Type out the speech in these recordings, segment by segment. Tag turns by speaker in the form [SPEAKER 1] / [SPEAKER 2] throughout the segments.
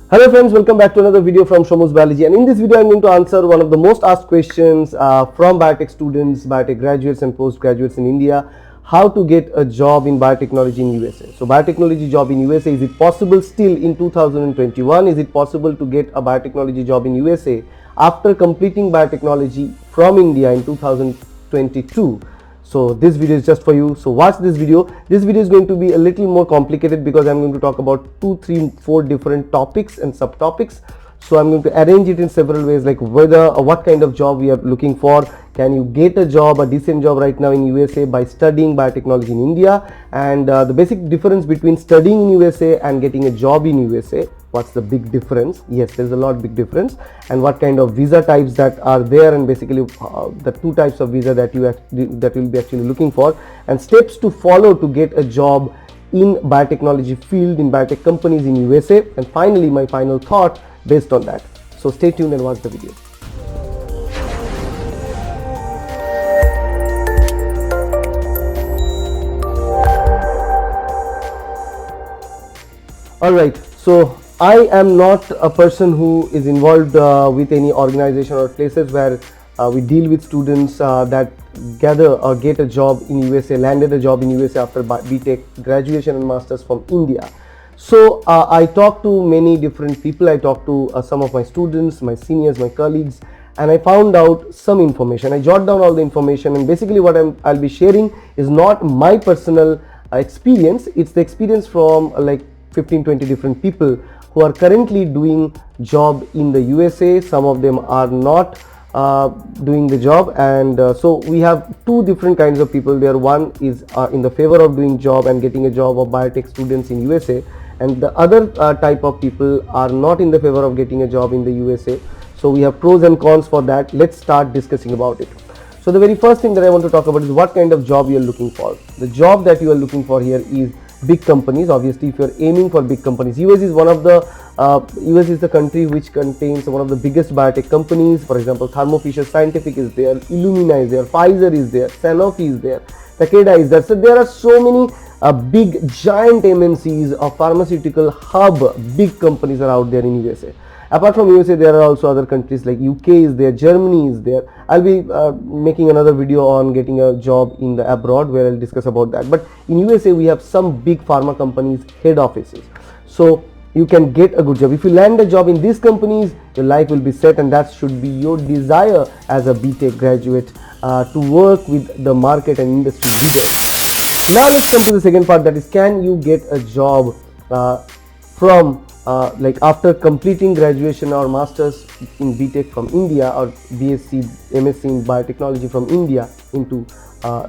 [SPEAKER 1] Hello friends, welcome back to another video from Shomu's Biology, and in this video I am going to answer one of the most asked questions from biotech students, biotech graduates and postgraduates in India: how to get a job in biotechnology in USA. So biotechnology job in USA, is it possible still in 2021? Is it possible to get a biotechnology job in USA after completing biotechnology from India in 2022? So this video is just for you, so watch this video. This video is going to be a little more complicated because I'm going to talk about 2, 3, 4 different topics and subtopics. So I'm going to arrange it in several ways, like whether or what kind of job we are looking for. Can you get a job, a decent job right now in USA by studying biotechnology in India, and the basic difference between studying in USA and getting a job in USA. What's the big difference? Yes, there's a lot big difference. And what kind of visa types that are there, and basically the 2 types of visa that you'll be actually looking for, and steps to follow to get a job in biotechnology field in biotech companies in USA, and finally my final thought based on that. So stay tuned and watch the video. Alright, so I am not a person who is involved with any organization or places where we deal with students that gather or get a job in USA, landed a job in USA after BTech graduation and masters from India. So I talk to many different people. I talk to some of my students, my seniors, my colleagues, and I found out some information. I jot down all the information, and basically what I'll be sharing is not my personal experience. It's the experience from like 15-20 different people who are currently doing job in the USA. Some of them are not doing the job, and so we have 2 different kinds of people there. One is in the favor of doing job and getting a job of biotech students in USA, and the other type of people are not in the favor of getting a job in the USA. So we have pros and cons for that. Let's start discussing about it. So the very first thing that I want to talk about is what kind of job you are looking for. The job that you are looking for here is big companies. Obviously, if you are aiming for big companies, US is one of the US is the country which contains one of the biggest biotech companies. For example, Thermo Fisher Scientific is there, Illumina is there, Pfizer is there, Sanofi is there, Takeda is there. So there are so many big giant MNCs or pharmaceutical hub big companies are out there in USA. Apart from USA, there are also other countries like UK is there, Germany is there. I'll be making another video on getting a job in the abroad where I'll discuss about that. But in USA, we have some big pharma companies head offices. So you can get a good job. If you land a job in these companies, your life will be set, and that should be your desire as a BTech graduate to work with the market and industry leaders. Now let's come to the second part, that is, can you get a job from like after completing graduation or masters in BTech from India, or BSc, MSc in biotechnology from India into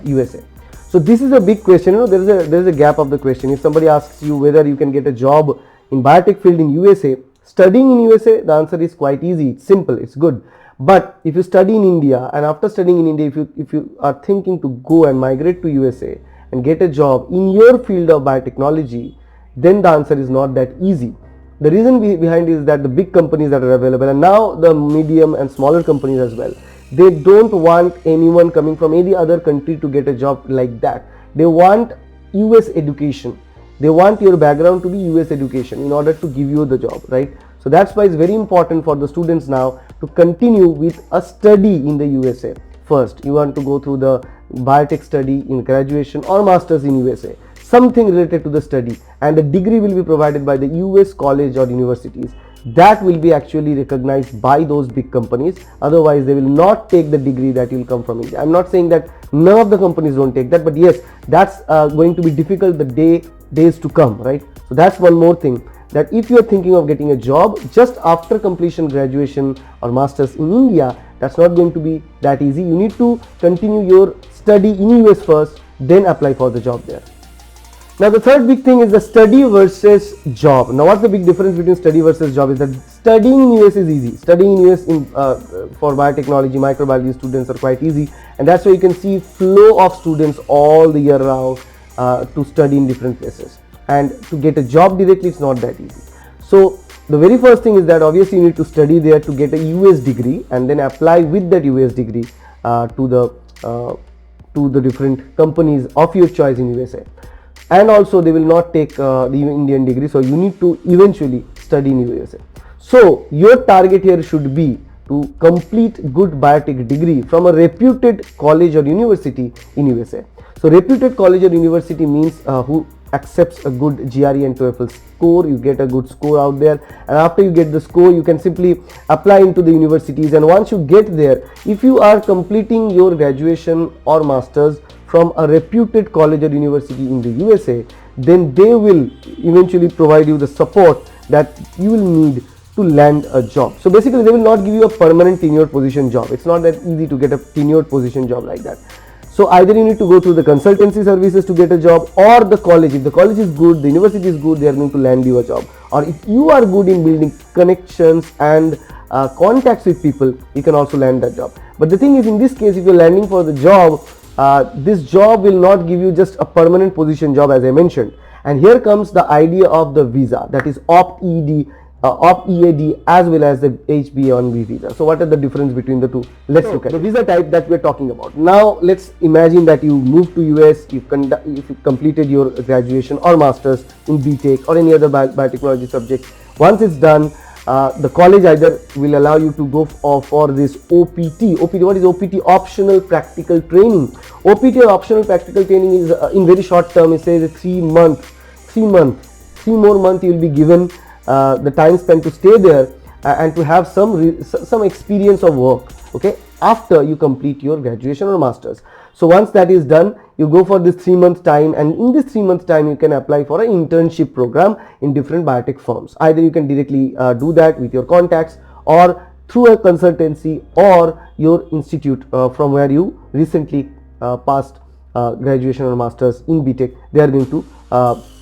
[SPEAKER 1] USA. So this is a big question. You know, there is a gap of the question. If somebody asks you whether you can get a job in biotech field in USA, studying in USA, the answer is quite easy. It's simple. It's good. But if you study in India, and after studying in India, if you are thinking to go and migrate to USA and get a job in your field of biotechnology, then the answer is not that easy. The reason behind is that the big companies that are available, and now the medium and smaller companies as well, they don't want anyone coming from any other country to get a job like that. They want US education. They want your background to be US education in order to give you the job, right? So that's why it's very important for the students now to continue with a study in the USA. First, you want to go through the biotech study in graduation or masters in USA, something related to the study, and the degree will be provided by the US college or universities. That will be actually recognized by those big companies. Otherwise, they will not take the degree that will come from India. I'm not saying that none of the companies don't take that, but yes, that's going to be difficult the days to come, right? So that's one more thing, that if you're thinking of getting a job just after completion graduation or masters in India, that's not going to be that easy. You need to continue your study in US first, then apply for the job there. Now the third big thing is the study versus job. Now what's the big difference between study versus job is that studying in US is easy. Studying in US for biotechnology, microbiology students are quite easy, and that's why you can see flow of students all the year round to study in different places. And to get a job directly, it's not that easy. So the very first thing is that obviously you need to study there to get a US degree, and then apply with that US degree to the different companies of your choice in USA. And also they will not take the Indian degree, so you need to eventually study in USA. So your target here should be to complete good biotech degree from a reputed college or university in USA. So reputed college or university means who accepts a good GRE and TOEFL score. You get a good score out there, and after you get the score, you can simply apply into the universities. And once you get there, if you are completing your graduation or masters from a reputed college or university in the USA, then they will eventually provide you the support that you will need to land a job. So basically they will not give you a permanent tenured position job. It's not that easy to get a tenured position job like that. So either you need to go through the consultancy services to get a job, or the college. If the college is good, the university is good, they are going to land you a job. Or if you are good in building connections and contacts with people, you can also land that job. But the thing is, in this case, if you're landing for the job, this job will not give you just a permanent position job, as I mentioned. And here comes the idea of the visa, that is OPT-EAD, OPT-EAD as well as the H-1B visa. So what are the difference between the two? Let's look at the visa type that we're talking about. Now let's imagine that you moved to US, if you completed your graduation or masters in BTech or any other biotechnology subject. Once it's done, the college either will allow you to go for this OPT. What is OPT? Optional practical training. OPT or optional practical training is in very short term. It says 3 months, 3 more months you will be given the time spent to stay there and to have some experience of work, okay, after you complete your graduation or masters. So once that is done, you go for this 3 months time, and in this 3 months time you can apply for an internship program in different biotech firms. Either you can directly do that with your contacts, or through a consultancy or your institute from where you recently passed graduation or masters in BTech. They are going to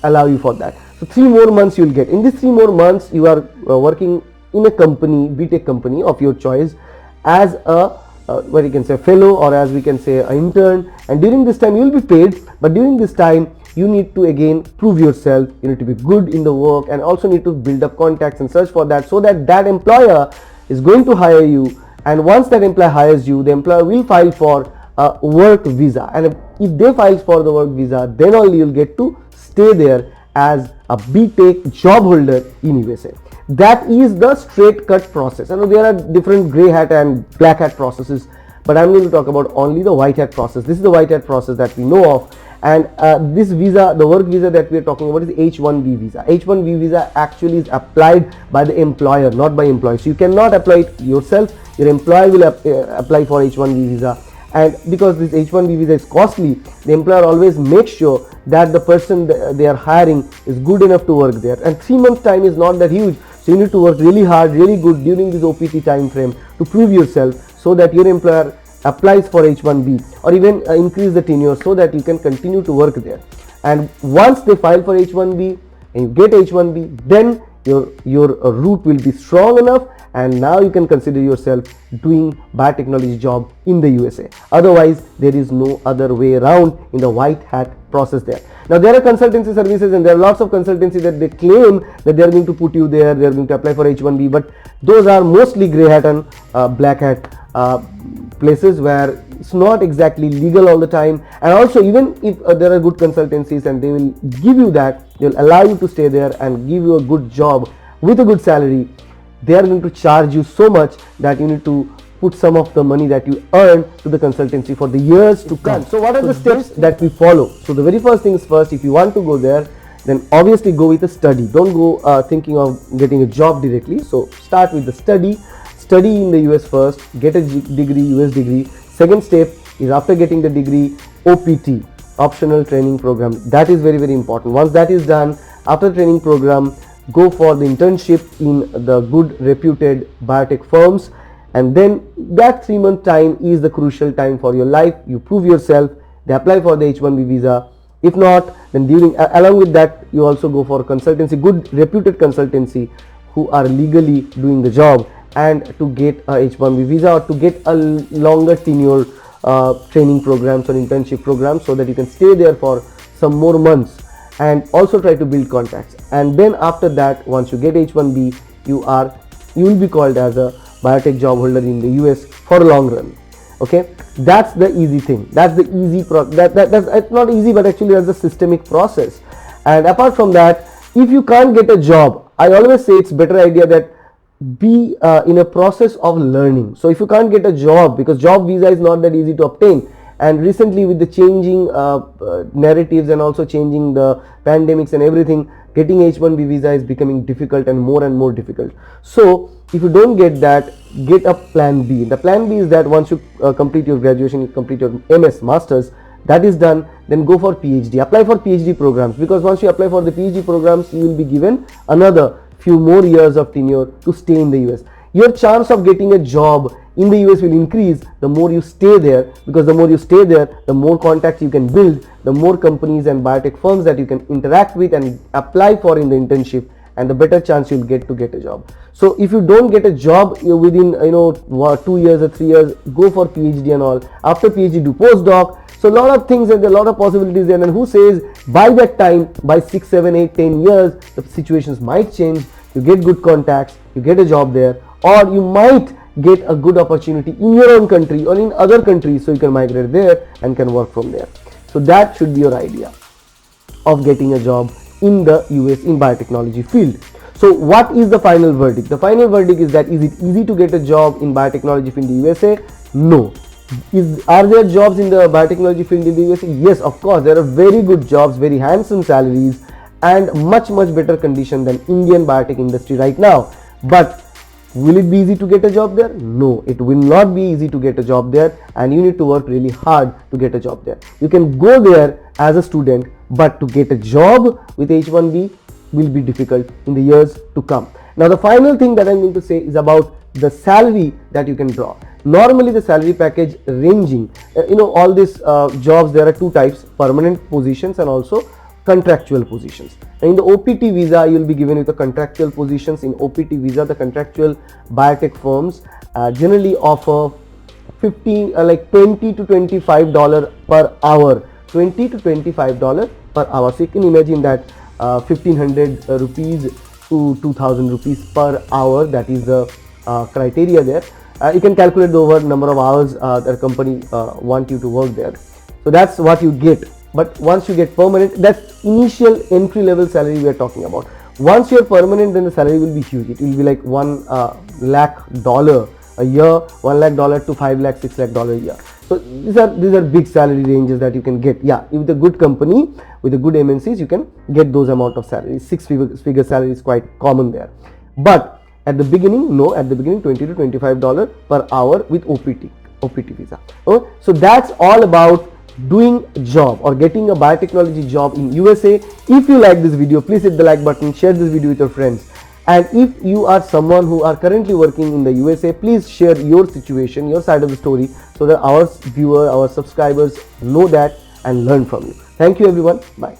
[SPEAKER 1] allow you for that. So 3 more months you will get. In these 3 more months you are working in a company, BTech company of your choice, as a what you can say fellow, or as we can say an intern, and during this time you will be paid. But during this time you need to again prove yourself. You need to be good in the work, and also need to build up contacts and search for that, so that that employer is going to hire you. And once that employer hires you, the employer will file for a work visa, and if they file for the work visa, then only you'll get to stay there as a BTech job holder in USA. That is the straight cut process. I know there are different grey hat and black hat processes, but I'm going to talk about only the white hat process. This is the white hat process that we know of. And this visa, the work visa that we are talking about, is H-1B visa. H-1B visa actually is applied by the employer, not by employee. So you cannot apply it yourself. Your employer will apply for H-1B visa. And because this H-1B visa is costly, the employer always makes sure that the person they are hiring is good enough to work there. And 3 months time is not that huge. So you need to work really hard, really good during this OPT time frame to prove yourself, so that your employer applies for H-1B, or even increase the tenure so that you can continue to work there. And once they file for H-1B and you get H-1B, then your route will be strong enough, and now you can consider yourself doing biotechnology job in the USA. Otherwise there is no other way around in the white hat process there. Now there are consultancy services, and there are lots of consultancy that they claim that they are going to put you there, they are going to apply for H-1B, but those are mostly grey hat and black hat places where it's not exactly legal all the time. And also, even if there are good consultancies and they will give you that, they will allow you to stay there and give you a good job with a good salary, they are going to charge you so much that you need to put some of the money that you earn to the consultancy for the years to come. So what are the steps that we follow? So the very first thing is, first, if you want to go there, then obviously go with a study. Don't go thinking of getting a job directly. So start with the study in the US first, get a degree, US degree. Second step is, after getting the degree, OPT, optional training program. That is very, very important. Once that is done, after training program, go for the internship in the good reputed biotech firms. And then that 3 month time is the crucial time for your life. You prove yourself, they apply for the H-1B visa. If not, then along with that, you also go for consultancy, good reputed consultancy who are legally doing the job, and to get a H-1B visa, or to get a longer tenure training programs or internship programs, so that you can stay there for some more months, and also try to build contacts. And then after that, once you get H-1B, you will be called as a biotech job holder in the US for a long run. Okay, that's the easy thing. That's the easy that's not easy, but actually that's the systemic process. And apart from that, if you can't get a job I always say it's better idea that be in a process of learning. So if you can't get a job, because job visa is not that easy to obtain, and recently with the changing narratives and also changing the pandemics and everything, getting H1B visa is becoming difficult and more difficult. So if you don't get that, get a plan B. The plan B is that once you complete your graduation, you complete your MS masters, that is done, then go for PhD, apply for PhD programs, because once you apply for the PhD programs, you will be given another few more years of tenure to stay in the US. Your chance of getting a job in the US will increase the more you stay there, because the more you stay there, the more contacts you can build, the more companies and biotech firms that you can interact with and apply for in the internship, and the better chance you'll get to get a job. So if you don't get a job within 2 years or 3 years, go for PhD and all. After PhD, do postdoc. So a lot of things and a lot of possibilities there, and who says by that time, by 6, 7, 8, 10 years, the situations might change, you get good contacts, you get a job there, or you might get a good opportunity in your own country or in other countries, so you can migrate there and can work from there. So that should be your idea of getting a job in the US in biotechnology field. So what is the final verdict? The final verdict is that, is it easy to get a job in biotechnology field in the USA? No. Are there jobs in the biotechnology field in the USA? Yes, of course. There are very good jobs, very handsome salaries, and much better condition than Indian biotech industry right now. But will it be easy to get a job there? No, it will not be easy to get a job there, and you need to work really hard to get a job there. You can go there as a student, but to get a job with H1B will be difficult in the years to come. Now the final thing that I'm going to say is about the salary that you can draw. Normally the salary package ranging, all these jobs, there are two types: permanent positions and also contractual positions. And in the OPT visa, you will be given with the contractual positions. In OPT visa, the contractual biotech firms generally offer 20 to $25 per hour. $20 to $25 per hour. So you can imagine that 1500 rupees to 2000 rupees per hour. That is the criteria there. You can calculate the over number of hours that a company want you to work there. So that's what you get. But once you get permanent, that's initial entry level salary we are talking about. Once you're permanent, then the salary will be huge. It will be like $1 lakh a year, $1 lakh to $5 lakh, $6 lakh a year. So these are big salary ranges that you can get. Yeah, with a good company, with a good MNCs, you can get those amount of salaries. Six-figure salary is quite common there. But at the beginning, no, at the beginning $20 to $25 per hour with OPT visa. Oh, so that's all about doing a job or getting a biotechnology job in USA. If you like this video, please hit the like button, share this video with your friends. And if you are someone who are currently working in the USA, please share your situation, your side of the story, so that our subscribers know that and learn from you. Thank you everyone. Bye.